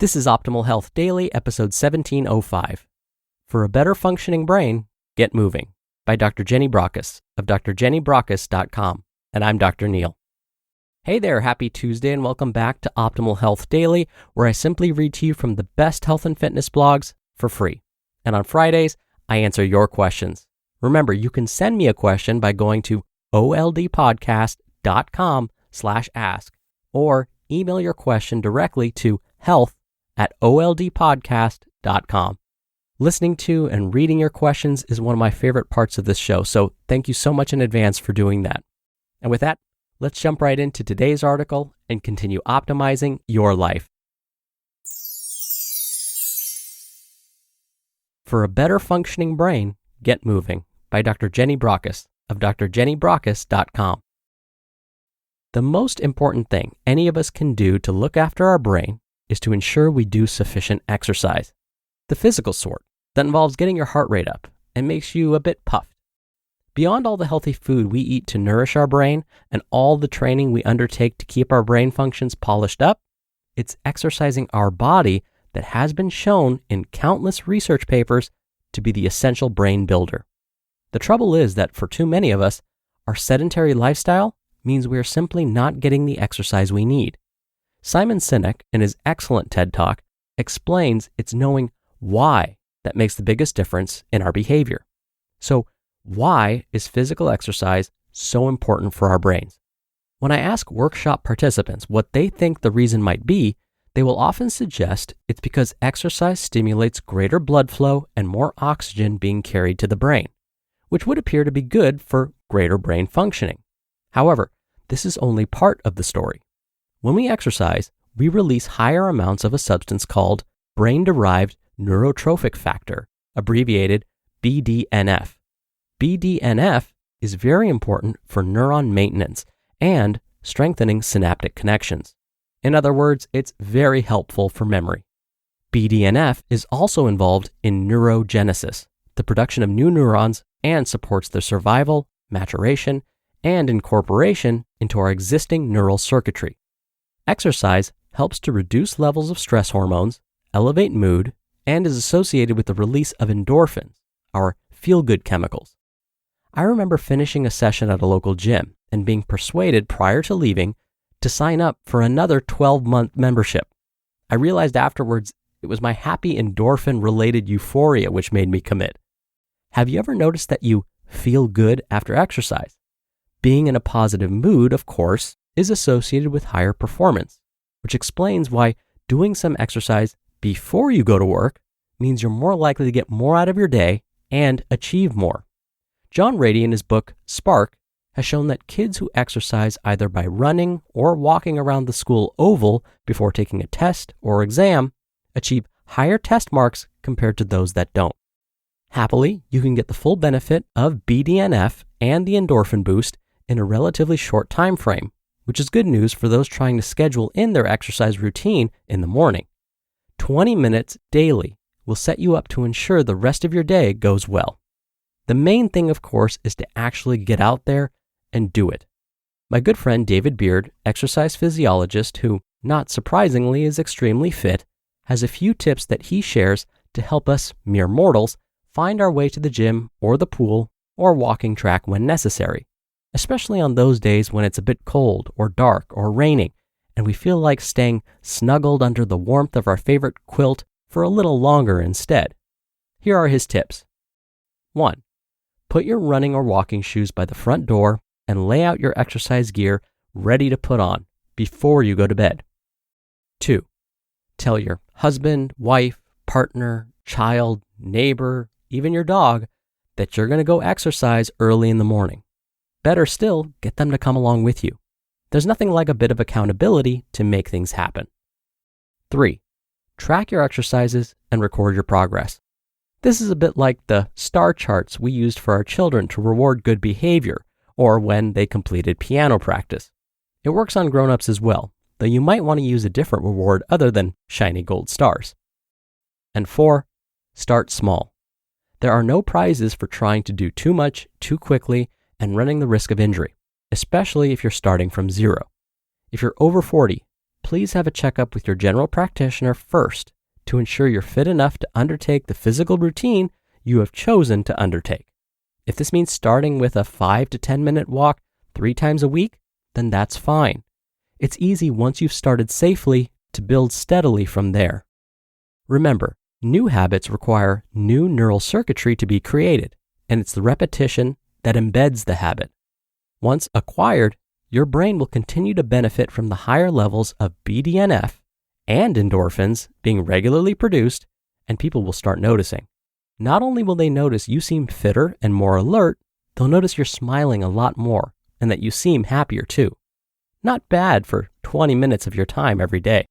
This is Optimal Health Daily, episode 1705. For a better functioning brain, get moving, by Dr. Jenny Brockis of drjennybrockis.com. And I'm Dr. Neil. Hey there, happy Tuesday, and welcome back to Optimal Health Daily, where I simply read to you from the best health and fitness blogs for free. And on Fridays, I answer your questions. Remember, you can send me a question by going to oldpodcast.com/ask or email your question directly to health@oldpodcast.com. Listening to and reading your questions is one of my favorite parts of this show, so thank you so much in advance for doing that. And with that, let's jump right into today's article and continue optimizing your life. For a better functioning brain, get moving, by Dr. Jenny Brockis of drjennybrockis.com. The most important thing any of us can do to look after our brain is to ensure we do sufficient exercise. The physical sort that involves getting your heart rate up and makes you a bit puffed. Beyond all the healthy food we eat to nourish our brain and all the training we undertake to keep our brain functions polished up, it's exercising our body that has been shown in countless research papers to be the essential brain builder. The trouble is that for too many of us, our sedentary lifestyle means we are simply not getting the exercise we need. Simon Sinek, in his excellent TED Talk, explains it's knowing why that makes the biggest difference in our behavior. So, why is physical exercise so important for our brains? When I ask workshop participants what they think the reason might be, they will often suggest it's because exercise stimulates greater blood flow and more oxygen being carried to the brain, which would appear to be good for greater brain functioning. However, this is only part of the story. When we exercise, we release higher amounts of a substance called brain-derived neurotrophic factor, abbreviated BDNF. BDNF is very important for neuron maintenance and strengthening synaptic connections. In other words, it's very helpful for memory. BDNF is also involved in neurogenesis, the production of new neurons, and supports their survival, maturation, and incorporation into our existing neural circuitry. Exercise helps to reduce levels of stress hormones, elevate mood, and is associated with the release of endorphins, our feel-good chemicals. I remember finishing a session at a local gym and being persuaded prior to leaving to sign up for another 12-month membership. I realized afterwards it was my happy endorphin-related euphoria which made me commit. Have you ever noticed that you feel good after exercise? Being in a positive mood, of course, is associated with higher performance, which explains why doing some exercise before you go to work means you're more likely to get more out of your day and achieve more. John Rady, in his book Spark, has shown that kids who exercise either by running or walking around the school oval before taking a test or exam achieve higher test marks compared to those that don't. Happily, you can get the full benefit of BDNF and the endorphin boost in a relatively short time frame, which is good news for those trying to schedule in their exercise routine in the morning. 20 minutes daily will set you up to ensure the rest of your day goes well. The main thing, of course, is to actually get out there and do it. My good friend David Beard, exercise physiologist who, not surprisingly, is extremely fit, has a few tips that he shares to help us, mere mortals, find our way to the gym or the pool or walking track when necessary, especially on those days when it's a bit cold or dark or raining and we feel like staying snuggled under the warmth of our favorite quilt for a little longer instead. Here are his tips. 1. Put your running or walking shoes by the front door and lay out your exercise gear ready to put on before you go to bed. 2. Tell your husband, wife, partner, child, neighbor, even your dog that you're going to go exercise early in the morning. Better still, get them to come along with you. There's nothing like a bit of accountability to make things happen. 3. Track your exercises and record your progress. This is a bit like the star charts we used for our children to reward good behavior or when they completed piano practice. It works on grown-ups as well, though you might want to use a different reward other than shiny gold stars. And 4, start small. There are no prizes for trying to do too much, too quickly, and running the risk of injury, especially if you're starting from zero. If you're over 40, please have a checkup with your general practitioner first to ensure you're fit enough to undertake the physical routine you have chosen to undertake. If this means starting with a 5 to 10 minute walk 3 times a week, then that's fine. It's easy once you've started safely to build steadily from there. Remember, new habits require new neural circuitry to be created, and it's the repetition that embeds the habit. Once acquired, your brain will continue to benefit from the higher levels of BDNF and endorphins being regularly produced, and people will start noticing. Not only will they notice you seem fitter and more alert, they'll notice you're smiling a lot more and that you seem happier too. Not bad for 20 minutes of your time every day.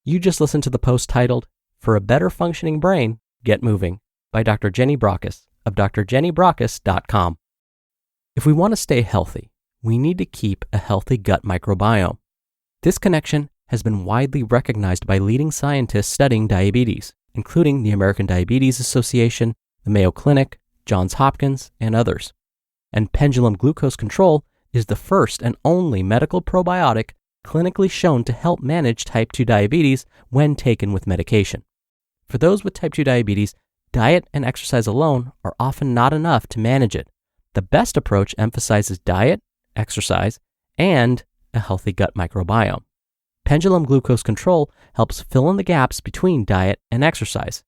You just listened to the post titled, "For a Better Functioning Brain, Get Moving" by Dr. Jenny Brockis of drjennybrockis.com. If we want to stay healthy, we need to keep a healthy gut microbiome. This connection has been widely recognized by leading scientists studying diabetes, including the American Diabetes Association, the Mayo Clinic, Johns Hopkins, and others. And pendulum glucose control is the first and only medical probiotic clinically shown to help manage type 2 diabetes when taken with medication. For those with type 2 diabetes, diet and exercise alone are often not enough to manage it. The best approach emphasizes diet, exercise, and a healthy gut microbiome. Pendulum glucose control helps fill in the gaps between diet and exercise.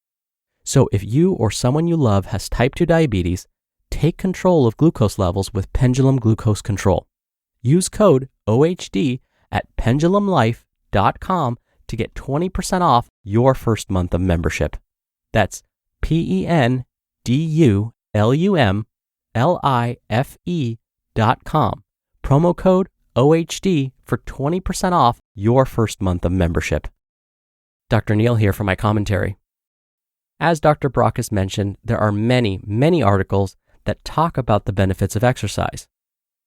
So if you or someone you love has type 2 diabetes, take control of glucose levels with pendulum glucose control. Use code OHD at pendulumlife.com to get 20% off your first month of membership. That's pendulumlife.com. Promo code OHD for 20% off your first month of membership. Dr. Neil here for my commentary. As Dr. Brockis mentioned, there are many articles that talk about the benefits of exercise.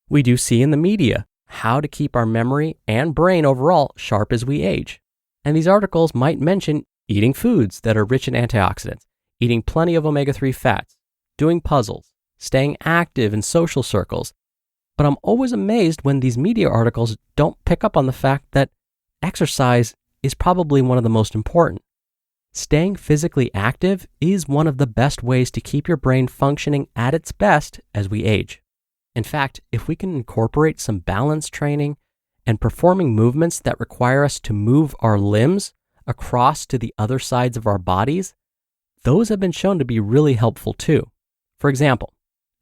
We do see in the media how to keep our memory and brain overall sharp as we age. And these articles might mention eating foods that are rich in antioxidants, eating plenty of omega-3 fats, doing puzzles, staying active in social circles. But I'm always amazed when these media articles don't pick up on the fact that exercise is probably one of the most important. Staying physically active is one of the best ways to keep your brain functioning at its best as we age. In fact, if we can incorporate some balance training and performing movements that require us to move our limbs across to the other sides of our bodies, those have been shown to be really helpful too. For example,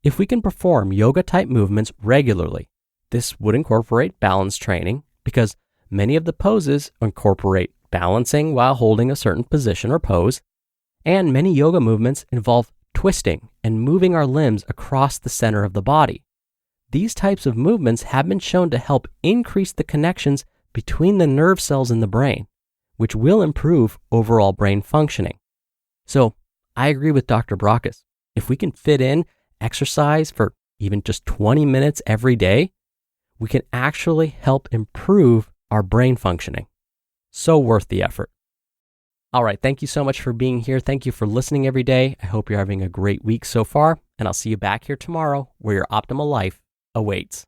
if we can perform yoga-type movements regularly, this would incorporate balance training because many of the poses incorporate balancing while holding a certain position or pose, and many yoga movements involve twisting and moving our limbs across the center of the body. These types of movements have been shown to help increase the connections between the nerve cells in the brain, which will improve overall brain functioning. So I agree with Dr. Brockis. If we can fit in exercise for even just 20 minutes every day, we can actually help improve our brain functioning. So worth the effort. All right, thank you so much for being here. Thank you for listening every day. I hope you're having a great week so far, and I'll see you back here tomorrow where your optimal life awaits.